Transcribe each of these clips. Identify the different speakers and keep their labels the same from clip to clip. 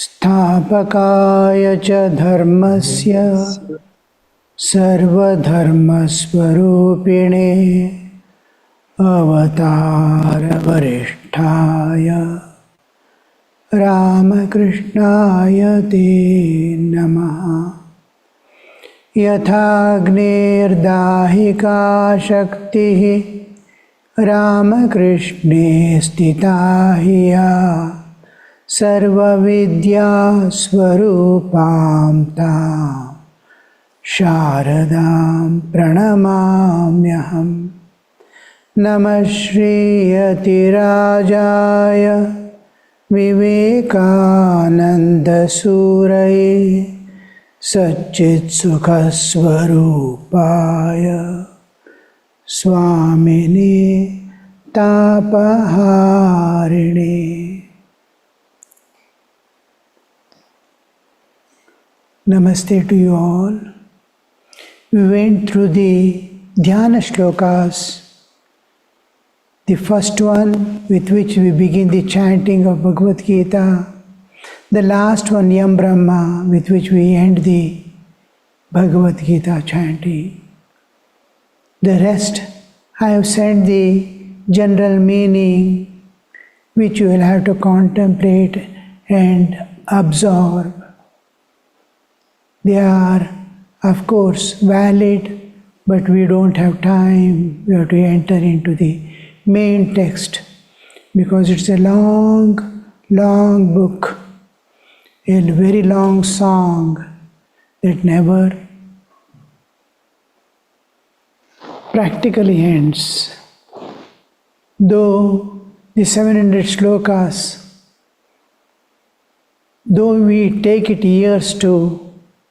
Speaker 1: स्थापकाय च धर्मस्य सर्वधर्मस्वरूपिणे अवतारवरिष्ठाय रामकृष्णाय ते नमः। यथाग्नेर्दाहिका शक्तिः रामकृष्णे स्थिता हि या सर्वविद्यास्वरूपां तां शारदां प्रणमाम्यहम्। नमः श्रीयतिराजाय विवेकानन्दसूरये सच्चित्सुखस्वरूपाय स्वामिने तापहारिणे। Namaste to you all. We went through the Dhyana shlokas. The first one with which we begin the chanting of Bhagavad Gita. The last one, Yam Brahma, with which we end the Bhagavad Gita chanting. The rest, I have said the general meaning which you will have to contemplate and absorb. They are, of course, valid, but we don't have time. We have to enter into the main text because it's a long, long book, a very long song that never practically ends. Though the 700 shlokas, though we take it years to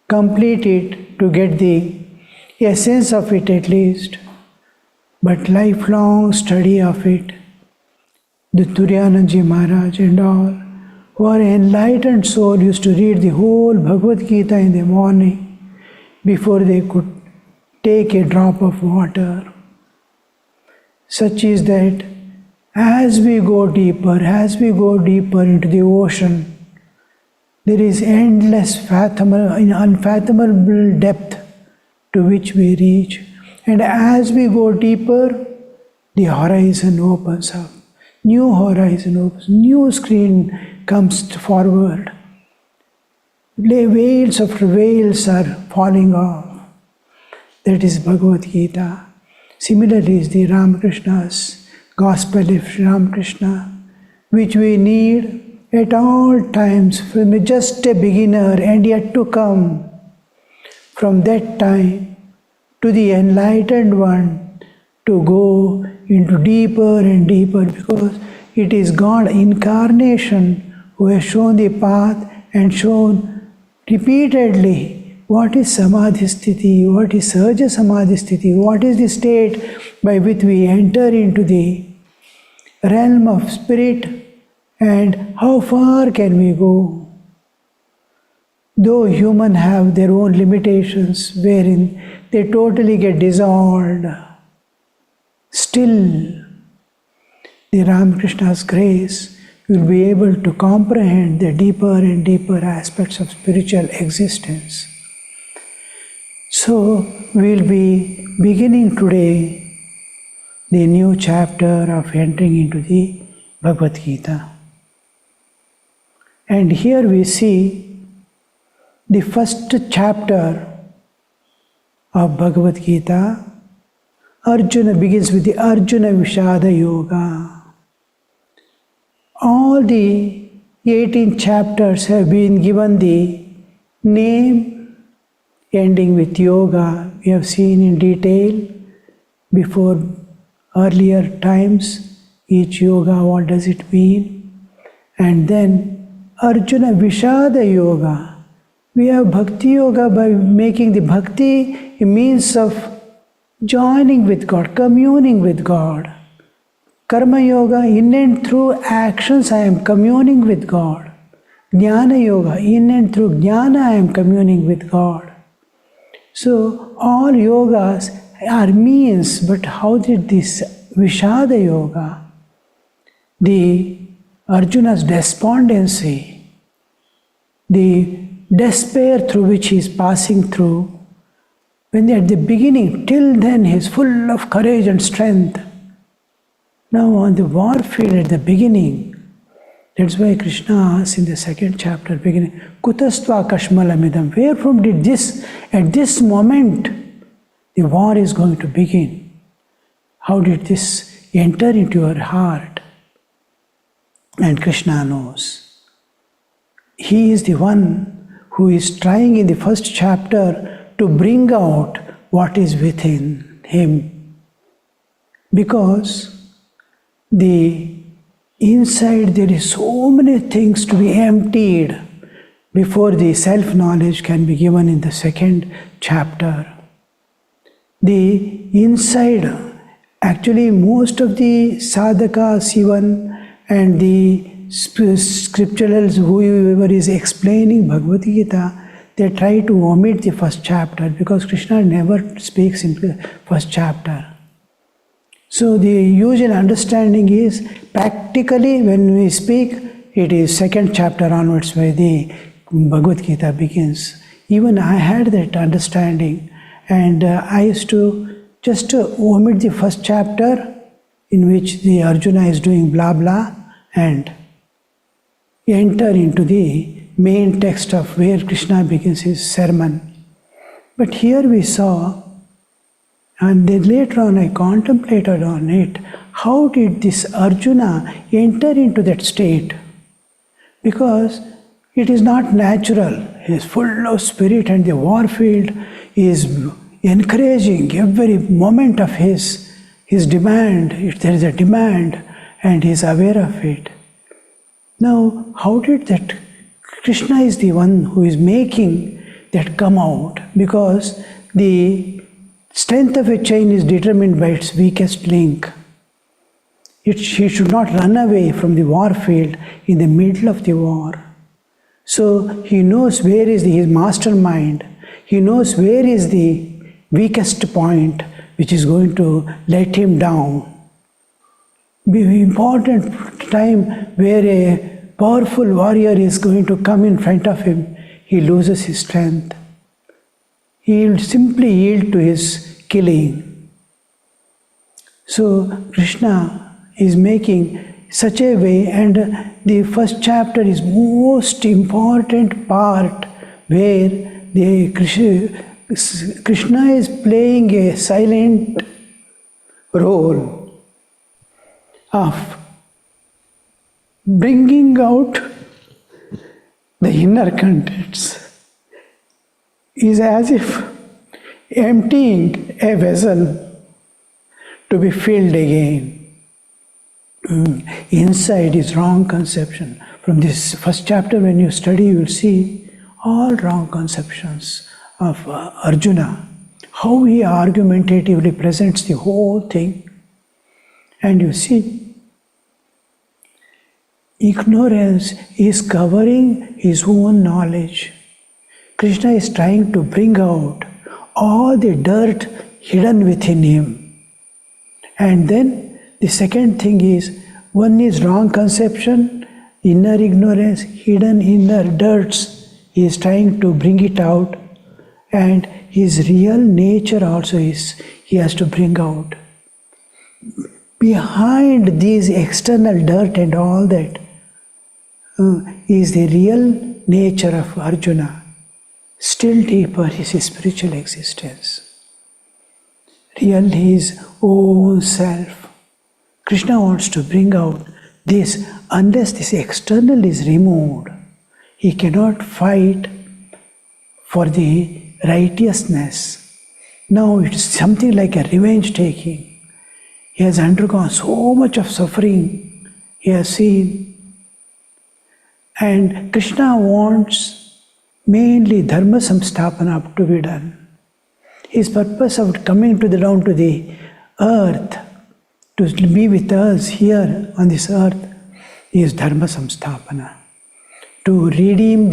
Speaker 1: complete it, to get the essence of it at least, but lifelong study of it, the Turyananji Maharaj and all, who are enlightened soul, used to read the whole Bhagavad Gita in the morning before they could take a drop of water. Such is that as we go deeper into the ocean, there is endless, unfathomable depth to which we reach. And as we go deeper, the horizon opens up. New horizon opens. New screen comes forward. Veils after veils are falling off. That is Bhagavad Gita. Similarly is the Ramakrishna's Gospel of Ramakrishna, which we need at all times, from just a beginner and yet to come, from that time to the enlightened one, to go into deeper and deeper, because it is God incarnation who has shown the path and shown repeatedly what is Samadhi Sthiti, what is Sahaja Samadhi Sthiti, what is the state by which we enter into the realm of spirit, and how far can we go? Though humans have their own limitations wherein they totally get dissolved, still the Ramakrishna's grace will be able to comprehend the deeper and deeper aspects of spiritual existence. So we will be beginning today the new chapter of entering into the Bhagavad Gita. And here we see the first chapter of Bhagavad Gita. Arjuna begins with the Arjuna Vishada Yoga. All the 18 chapters have been given the name ending with yoga. We have seen in detail before earlier times each yoga, what does it mean? And then Arjuna Vishada Yoga. We have Bhakti Yoga by making the Bhakti a means of joining with God, communing with God. Karma Yoga, in and through actions I am communing with God. Jnana Yoga, in and through Jnana I am communing with God. So all yogas are means, but how did this Vishada Yoga the Arjuna's despondency, the despair through which he is passing through, when at the beginning, till then he is full of courage and strength. Now on the war field at the beginning, that's why Krishna asks in the second chapter beginning, Kutastva Kashmalamidam, where from did this, at this moment, the war is going to begin? How did this enter into your heart? And Krishna knows. He is the one who is trying in the first chapter to bring out what is within him. Because the inside there is so many things to be emptied before the self-knowledge can be given in the second chapter. The inside, actually most of the sadhakas even and the scripturals, whoever is explaining Bhagavad Gita, they try to omit the first chapter because Krishna never speaks in the first chapter. So the usual understanding is, practically when we speak, it is second chapter onwards where the Bhagavad Gita begins. Even I had that understanding, and I used to just omit the first chapter in which the Arjuna is doing blah blah and enter into the main text of where Krishna begins his sermon. But here we saw, and then later on I contemplated on it, how did this Arjuna enter into that state? Because it is not natural. He is full of spirit and the war field is encouraging every moment of his demand. If there is a demand and he is aware of it. Now, how did that? Krishna is the one who is making that come out, because the strength of a chain is determined by its weakest link. He should not run away from the war field in the middle of the war. So he knows where is his mastermind. He knows where is the weakest point which is going to let him down. Be an important time where a powerful warrior is going to come in front of him, he loses his strength. He will simply yield to his killing. So Krishna is making such a way, and the first chapter is most important part where the Krishna is playing a silent role of bringing out the inner contents. Is as if emptying a vessel to be filled again. Inside is wrong conception. From this first chapter, when you study, you will see all wrong conceptions of Arjuna, how he argumentatively presents the whole thing. And you see, ignorance is covering his own knowledge. Krishna is trying to bring out all the dirt hidden within him. And then the second thing is, one is wrong conception, inner ignorance, hidden inner dirts. He is trying to bring it out. And his real nature also he has to bring out. Behind these external dirt and all that is the real nature of Arjuna. Still deeper is his spiritual existence. Real his own self. Krishna wants to bring out this. Unless this external is removed, he cannot fight for the righteousness. Now it's something like a revenge taking. He has undergone so much of suffering. He has seen. And Krishna wants mainly dharma samstapana to be done. His purpose of coming down to the earth, to be with us here on this earth, is dharma samstapana. To redeem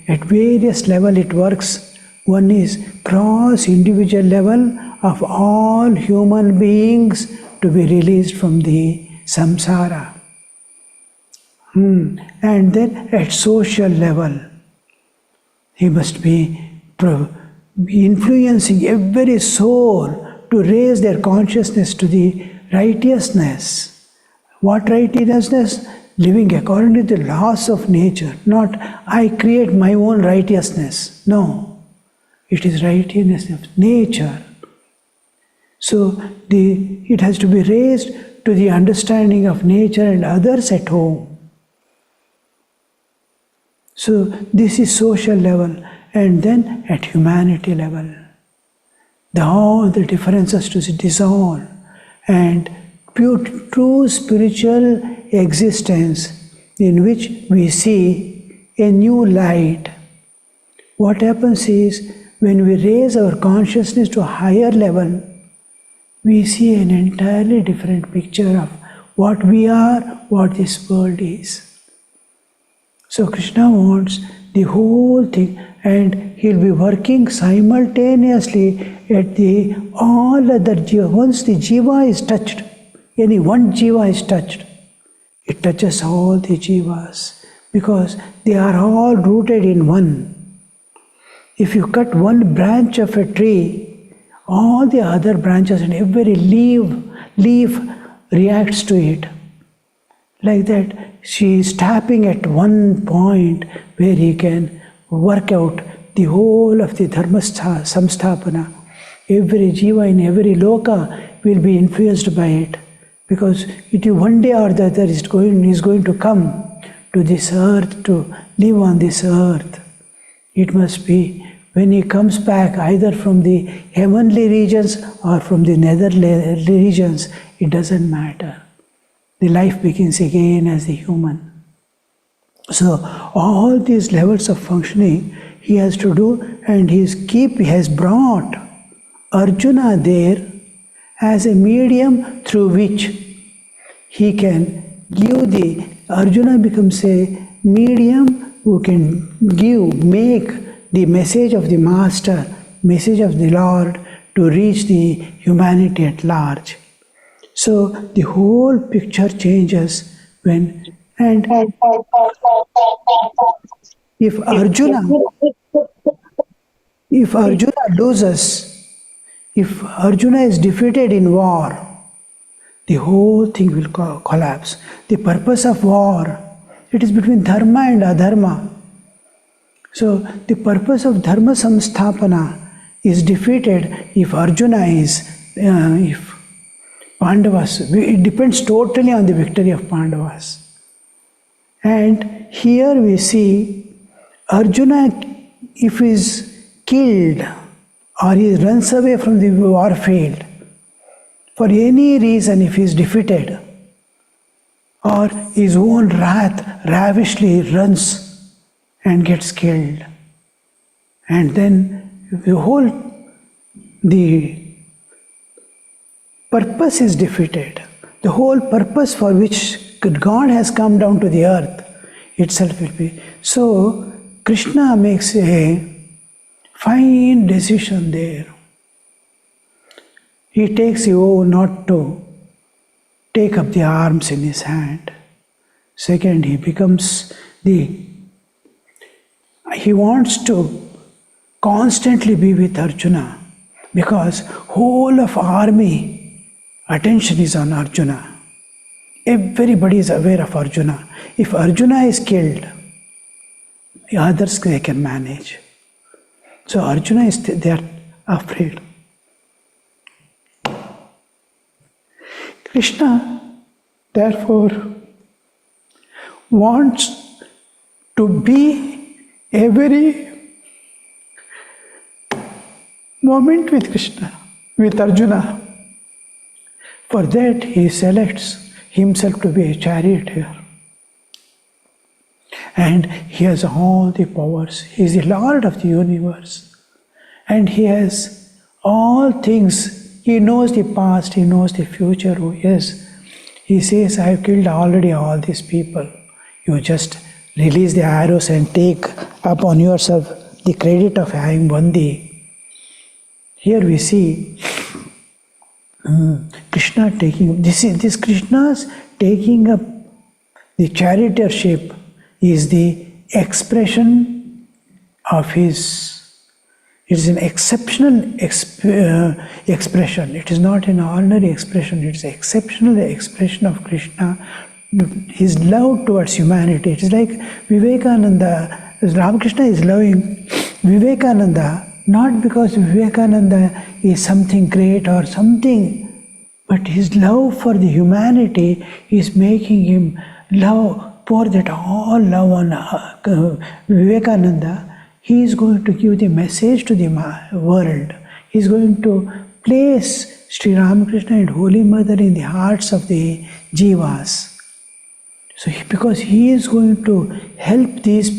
Speaker 1: at various level it works. One is cross-individual level of all human beings to be released from the samsara. And then at social level, he must be influencing every soul to raise their consciousness to the righteousness. What righteousness? Living according to the laws of nature, not I create my own righteousness. No, it is righteousness of nature. So it has to be raised to the understanding of nature and others at home. So this is social level, and then at humanity level, all the differences to dissolve, and true spiritual existence in which we see a new light. What happens is, when we raise our consciousness to a higher level, we see an entirely different picture of what we are, what this world is. So Krishna wants the whole thing, and he'll be working simultaneously at all other jiva. Once the jiva is touched, any one jiva is touched, it touches all the jivas, because they are all rooted in one. If you cut one branch of a tree, all the other branches and every leaf reacts to it. Like that, she is tapping at one point where he can work out the whole of the dharma samsthapana. Every jiva in every loka will be influenced by it, because it one day or the other is going to come to this earth, to live on this earth. It must be when he comes back, either from the heavenly regions or from the nether regions, it doesn't matter. The life begins again as a human. So all these levels of functioning he has to do, and he has brought Arjuna there as a medium through which he can give Arjuna becomes a medium who can make the message of the Master, message of the Lord to reach the humanity at large. So the whole picture changes when, and if Arjuna loses, if Arjuna is defeated in war, the whole thing will collapse. The purpose of war, it is between dharma and adharma. So the purpose of dharma samsthapana is defeated if Arjuna is, if Pandavas, it depends totally on the victory of Pandavas. And here we see Arjuna, if he is killed or he runs away from the war field, for any reason, if he is defeated, or his own wrath ravishly runs and gets killed, and then the purpose is defeated. The whole purpose for which God has come down to the earth itself will be. So Krishna makes a fine decision there. He takes not to take up the arms in his hand. Second, he wants to constantly be with Arjuna, because whole of army attention is on Arjuna. Everybody is aware of Arjuna. If Arjuna is killed, the others they can manage. So Arjuna is they are afraid. Krishna, therefore, wants to be every moment with Krishna, with Arjuna. For that, he selects himself to be a charioteer. And he has all the powers. He is the Lord of the universe. And he has all things. He knows the past, he knows the future. Oh, yes. He says, I have killed already all these people. You just release the arrows and take upon yourself the credit of having won thee. Here we see Krishna taking, this Krishna's taking up The charioteership is the expression of his. It is an exceptional expression. It is not an ordinary expression. It is an exceptional expression of Krishna, his love towards humanity. It is like Vivekananda. Ramakrishna is loving Vivekananda, not because Vivekananda is something great or something, but his love for the humanity is making him pour that all love on Vivekananda. He is going to give the message to the world. He is going to place Sri Ramakrishna and Holy Mother in the hearts of the jivas. So because he is going to help these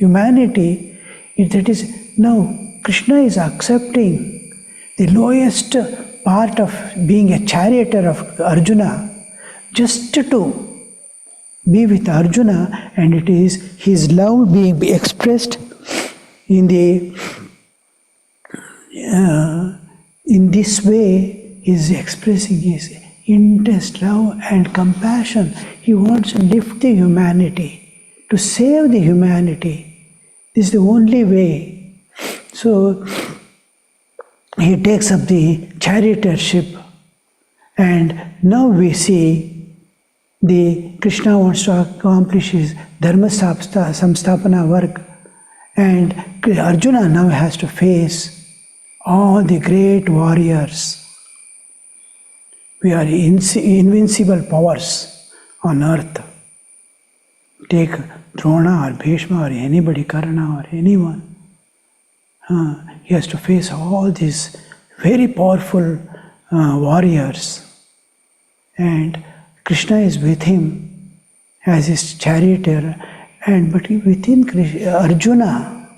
Speaker 1: humanity, that is, now Krishna is accepting the lowest part of being a charioteer of Arjuna just to be with Arjuna, and it is his love being expressed in this way. He is expressing his intense love and compassion. He wants to lift the humanity, to save the humanity. This is the only way. So he takes up the charioteership, and now we see the Krishna wants to accomplish his dharma samstapana work, and Arjuna now has to face all the great warriors. We are invincible powers on earth. Take Drona or Bhishma or anybody, Karna or anyone. He has to face all these very powerful warriors. And Krishna is with him as his charioteer. But within Arjuna,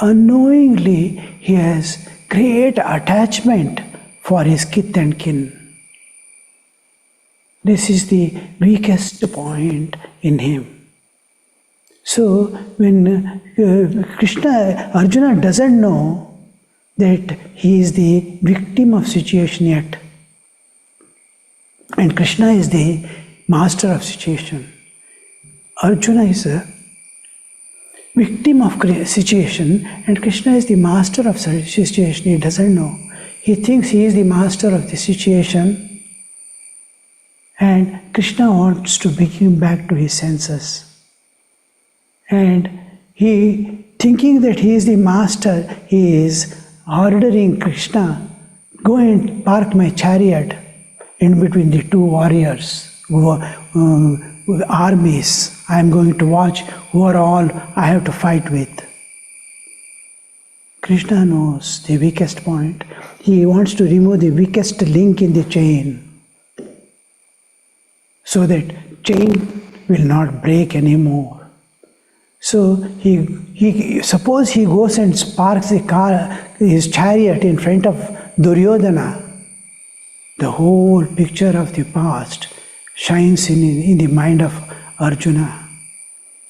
Speaker 1: unknowingly, he has great attachment for his kith and kin. This is the weakest point in him. So when Arjuna doesn't know that he is the victim of situation yet, and Krishna is the master of situation. Arjuna is a victim of situation, and Krishna is the master of situation. He doesn't know. He thinks he is the master of the situation, and Krishna wants to bring him back to his senses. And he, thinking that he is the master, he is ordering Krishna, go and park my chariot in between the two warriors, armies. I am going to watch who are all I have to fight with. Krishna knows the weakest point. He wants to remove the weakest link in the chain, so that chain will not break anymore. So suppose he goes and parks his chariot in front of Duryodhana. The whole picture of the past shines in the mind of Arjuna.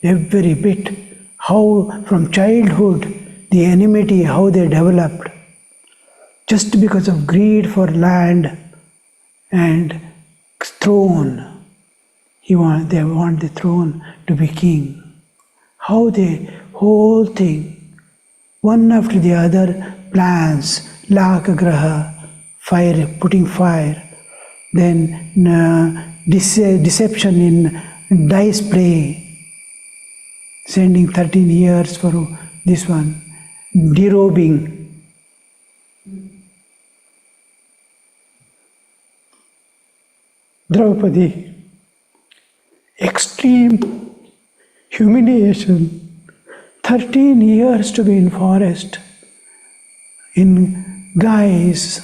Speaker 1: Every bit, how from childhood the enmity, how they developed, just because of greed for land and throne. They want the throne to be king. How the whole thing, one after the other, plans, lakagraha, fire, putting fire, then deception in dice play, sending 13 years for this one, derobing. Draupadi, extreme humiliation, 13 years to be in forest, in guise.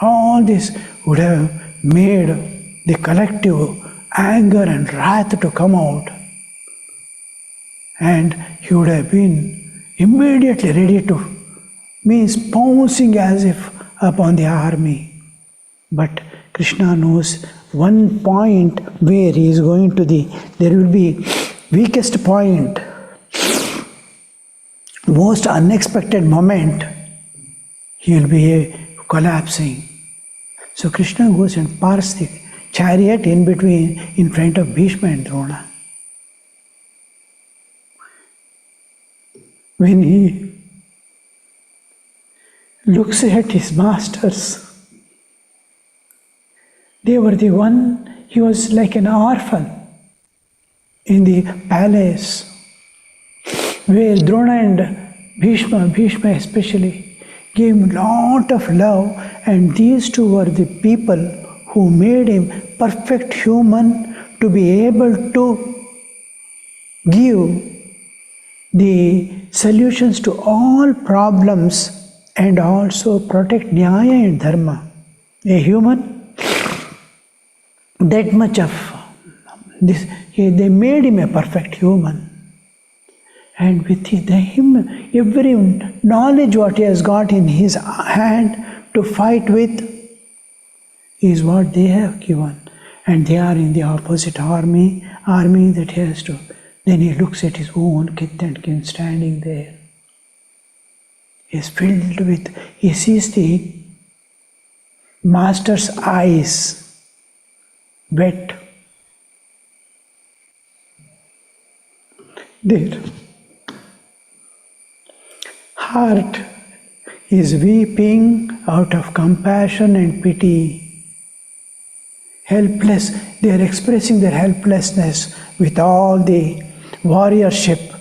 Speaker 1: All this would have made the collective anger and wrath to come out. And he would have been immediately ready to, means pouncing as if upon the army. But Krishna knows one point where he is going to there will be weakest point, most unexpected moment, he will be collapsing. So Krishna goes and parks the chariot in front of Bhishma and Drona. when he looks at his masters, they were the one, he was like an orphan in the palace, where Drona and Bhishma especially, gave him a lot of love, and these two were the people who made him perfect human to be able to give the solutions to all problems and also protect Nyaya and Dharma. A human, that much of this, they made him a perfect human. And with him, every knowledge what he has got in his hand to fight with is what they have given. And they are in the opposite army that he has to. Then he looks at his own kith and kin standing there. He is filled with, he sees the master's eyes wet. Their heart is weeping out of compassion and pity. Helpless, they are expressing their helplessness with all the warriorship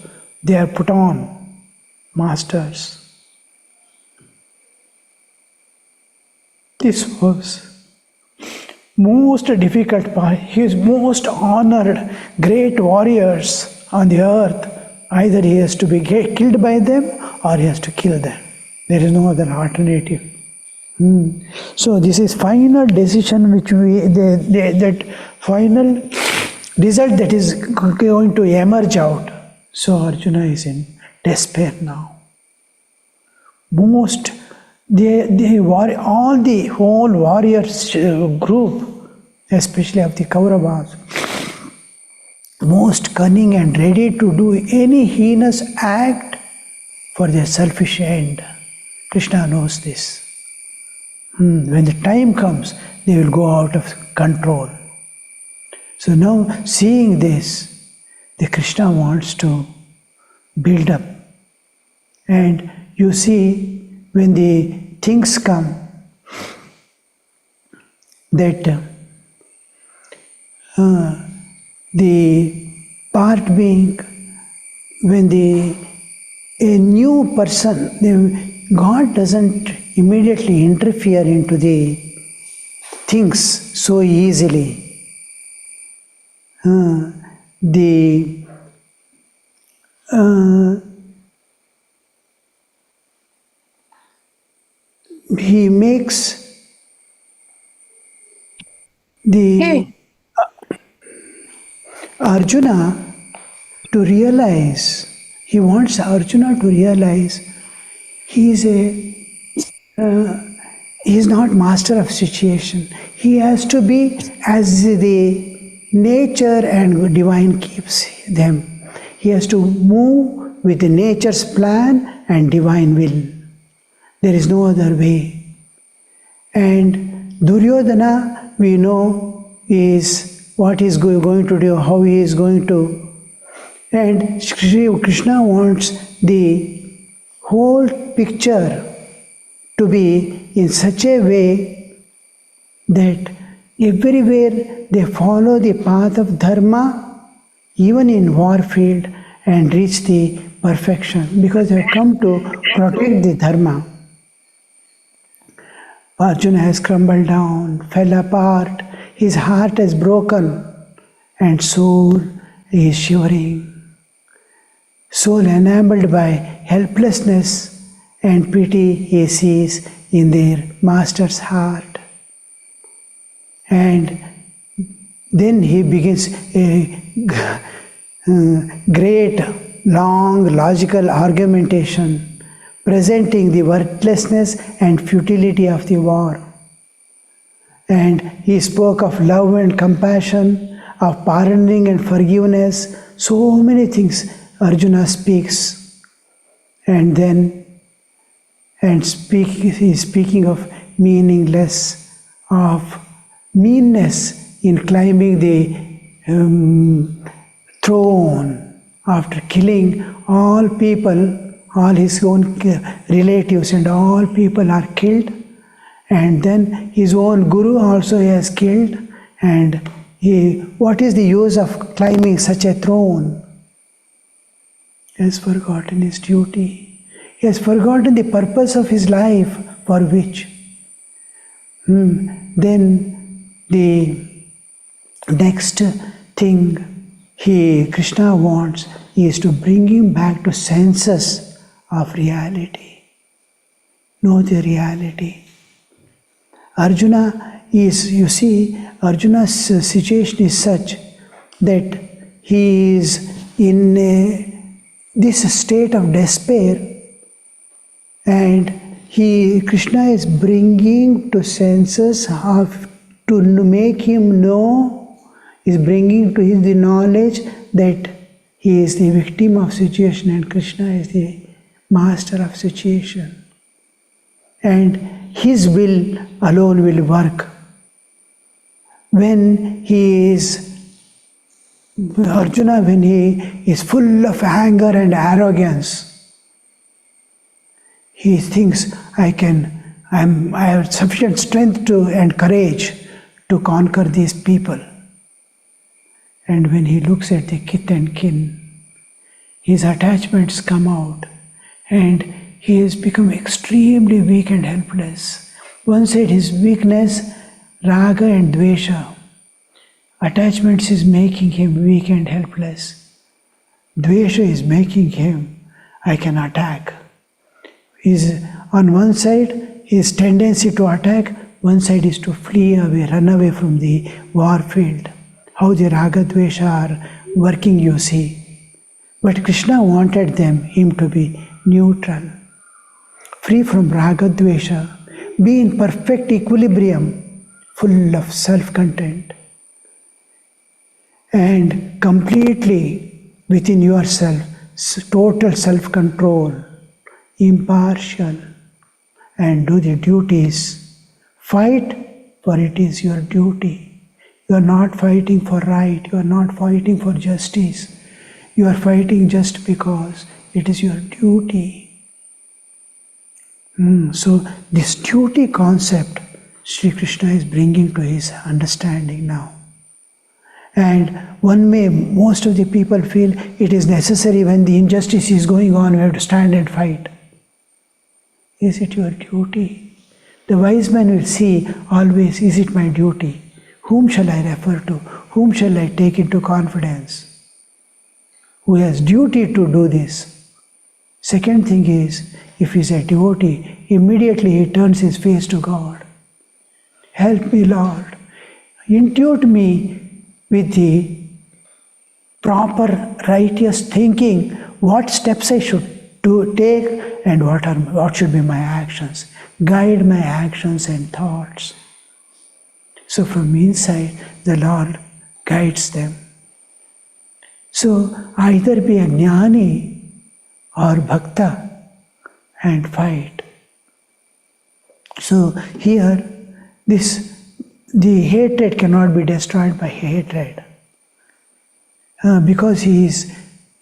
Speaker 1: they are put on, masters. This was most difficult part. He is most honored, great warriors on the earth. Either he has to be killed by them or he has to kill them. There is no other alternative. So this is final decision which that final result that is going to emerge out. So Arjuna is in despair now. All the whole warriors group, especially of the Kauravas, most cunning and ready to do any heinous act for their selfish end. Krishna knows this. When the time comes, they will go out of control. So now, seeing this, the Krishna wants to build up. And you see, when the things come, that the part being, when a new person, God doesn't immediately interfere into the things so easily. He makes the Arjuna to realize, he wants Arjuna to realize he is not master of situation. He has to be as the nature and divine keeps them. He has to move with the nature's plan and divine will. There is no other way. And Duryodhana, we know, is what he is going to do, how he is going to. And Krishna wants the whole picture to be in such a way that everywhere they follow the path of dharma, even in war field, and reach the perfection, because they have come to protect the dharma. Arjuna has crumbled down, fell apart, his heart is broken, and soul is shivering. Soul enamored by helplessness and pity he sees in their master's heart. And then he begins a great, long, logical argumentation, presenting the worthlessness and futility of the war. And he spoke of love and compassion, of pardoning and forgiveness, so many things Arjuna speaks. And then he's speaking of meaningless, of meanness in climbing the throne after killing all people all his own relatives and all people are killed, and then his own guru also he has killed, and what is the use of climbing such a throne? He has forgotten his duty. He has forgotten the purpose of his life for which. Then the next thing Krishna wants is to bring him back to senses of reality. Know the reality. Arjuna is, you see, Arjuna's situation is such that he is in this state of despair, and Krishna is bringing to senses to make him know, is bringing to him the knowledge that he is the victim of situation and Krishna is the master of situation. And his will alone will work. When Arjuna, when he is full of anger and arrogance, he thinks, I have sufficient strength and courage to conquer these people. And when he looks at the kith and kin, his attachments come out, and he has become extremely weak and helpless. One side his weakness, raga and dvesha. Attachments is making him weak and helpless. Dvesha is making him, I can attack. On one side, his tendency to attack, one side is to flee away, run away from the war field. How the raga dvesha are working, you see. But Krishna wanted him to be neutral, free from raga dvesha, be in perfect equilibrium, full of self-content, and completely within yourself, total self-control, impartial, and do the duties. Fight, for it is your duty. You are not fighting for right, you are not fighting for justice. You are fighting just because it is your duty. So this duty concept, Sri Krishna is bringing to his understanding now. And most of the people feel it is necessary when the injustice is going on, we have to stand and fight. Is it your duty? The wise man will see always, is it my duty? Whom shall I refer to? Whom shall I take into confidence? Who has duty to do this? Second thing is, if he is a devotee, immediately he turns his face to God. Help me, Lord. Intuit me with the proper righteous thinking, what steps I should take and what should be my actions. Guide my actions and thoughts. So from inside, the Lord guides them. So either be a jnani or bhakta and fight. So here, the hatred cannot be destroyed by hatred. Because he is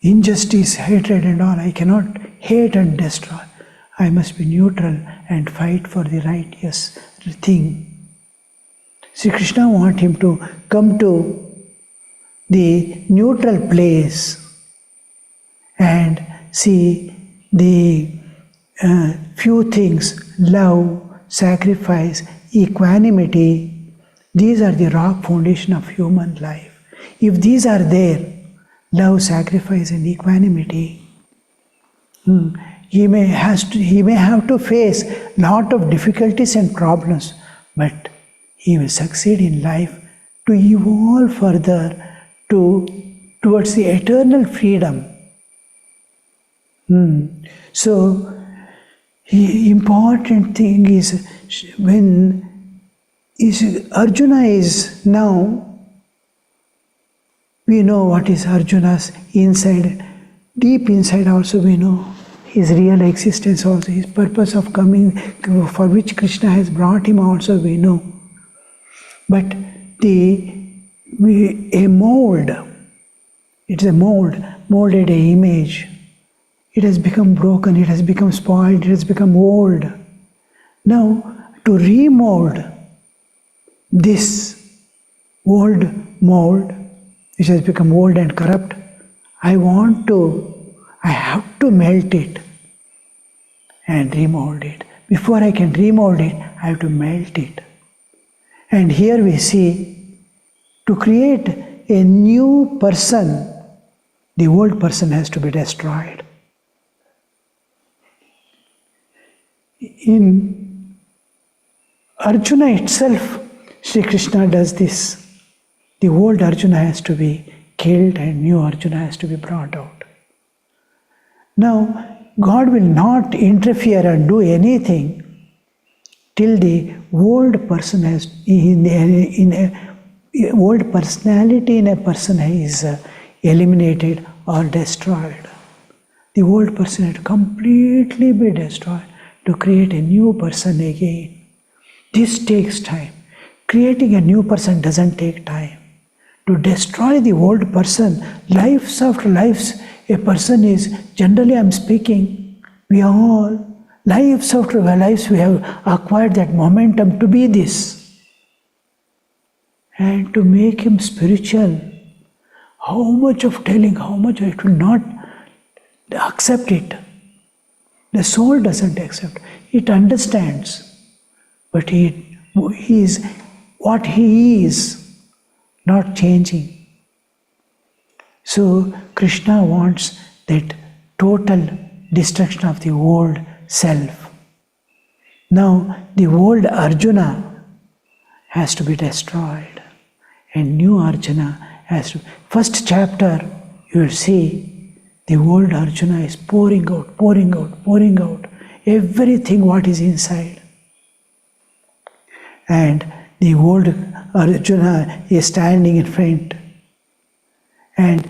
Speaker 1: injustice, hatred and all, I cannot hate and destroy. I must be neutral and fight for the righteous thing. Sri Krishna wants him to come to the neutral place and see the few things, love, sacrifice, equanimity. These are the rock foundation of human life. If these are there, love, sacrifice and equanimity, he may have to face lot of difficulties and problems, but he will succeed in life to evolve further towards the eternal freedom. So, important thing is Arjuna is now, we know what is Arjuna's inside, deep inside also we know his real existence also, his purpose of coming, for which Krishna has brought him also we know. But a mold, it's a molded image. It has become broken, it has become spoiled, it has become old. Now, to remold this old mold, which has become old and corrupt, I have to melt it and remold it. Before I can remold it, I have to melt it. And here we see, to create a new person, the old person has to be destroyed. In Arjuna itself, Sri Krishna does this. The old Arjuna has to be killed and new Arjuna has to be brought out. Now, God will not interfere and do anything till the old person has, old personality in a person is eliminated or destroyed. The old person had to completely be destroyed to create a new person again. This takes time. Creating a new person doesn't take time. To destroy the old person, lives after lives, a person is, generally I'm speaking, we are all, lives after lives we have acquired that momentum to be this. And to make him spiritual, how much of telling, how much it will not accept it. The soul doesn't accept. It understands. But he is what he is, not changing. So Krishna wants that total destruction of the old self. Now the old Arjuna has to be destroyed and new Arjuna has to. First chapter you will see the old Arjuna is pouring out everything what is inside. And the old Arjuna is standing in front. And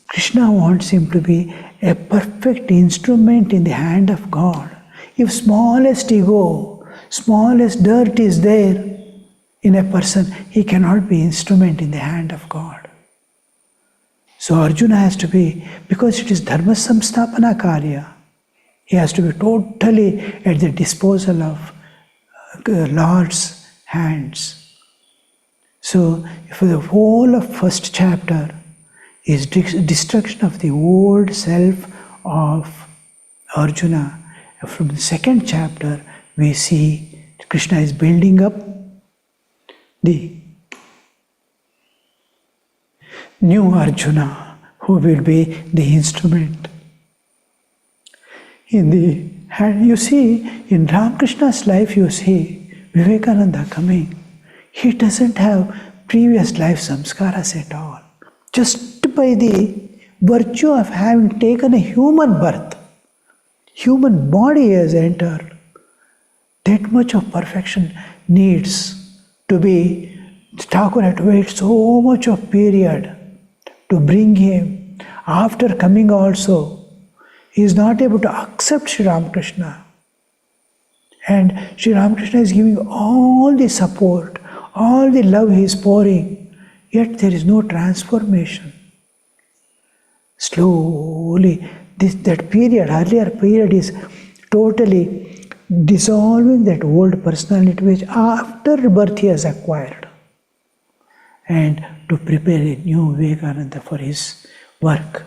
Speaker 1: Krishna wants him to be a perfect instrument in the hand of God. If smallest ego, smallest dirt is there in a person, he cannot be instrument in the hand of God. So Arjuna has to be, because it is dharma samstapana karya, he has to be totally at the disposal of Lord's hands. So for the whole of first chapter is destruction of the old self of Arjuna. From the second chapter we see Krishna is building up the new Arjuna who will be the instrument. You see, in Ramakrishna's life you see Vivekananda coming. He doesn't have previous life samskaras at all. Just by the virtue of having taken a human birth, human body has entered. That much of perfection needs to be, Thakur had to wait so much of period to bring him. After coming also, he is not able to accept Sri Ramakrishna. And Sri Ramakrishna is giving all the support, all the love he is pouring, yet there is no transformation. Slowly, that period, earlier period is totally dissolving that old personality which after birth he has acquired, and to prepare a new Vivekananda for his work.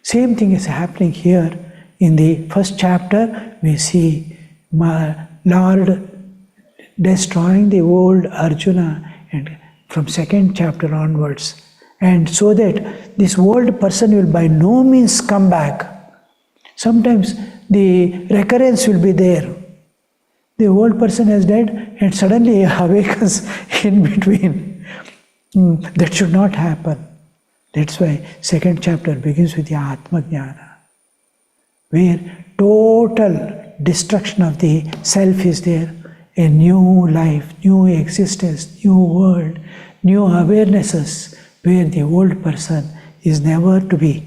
Speaker 1: Same thing is happening here. In the first chapter, we see Lord destroying the old Arjuna, and from second chapter onwards, and so that this old person will by no means come back. Sometimes the recurrence will be there. The old person is dead and suddenly awakens in between. That should not happen. That's why second chapter begins with the Atma Jnana, where total destruction of the self is there, a new life, new existence, new world, new awarenesses, where the old person is never to be.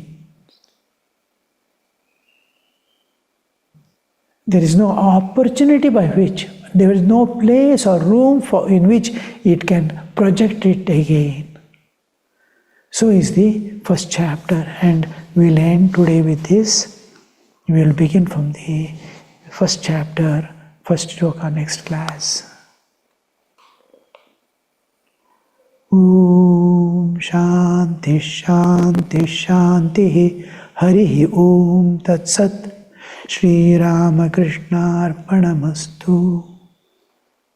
Speaker 1: There is no opportunity by which, there is no place or room in which it can project it again. So is the first chapter, and we'll end today with this. We will begin from the first chapter, first shloka, next class. Om Shanti Shanti Shanti Hari Om Tat Sat Shri Ramakrishna Arpanamastu.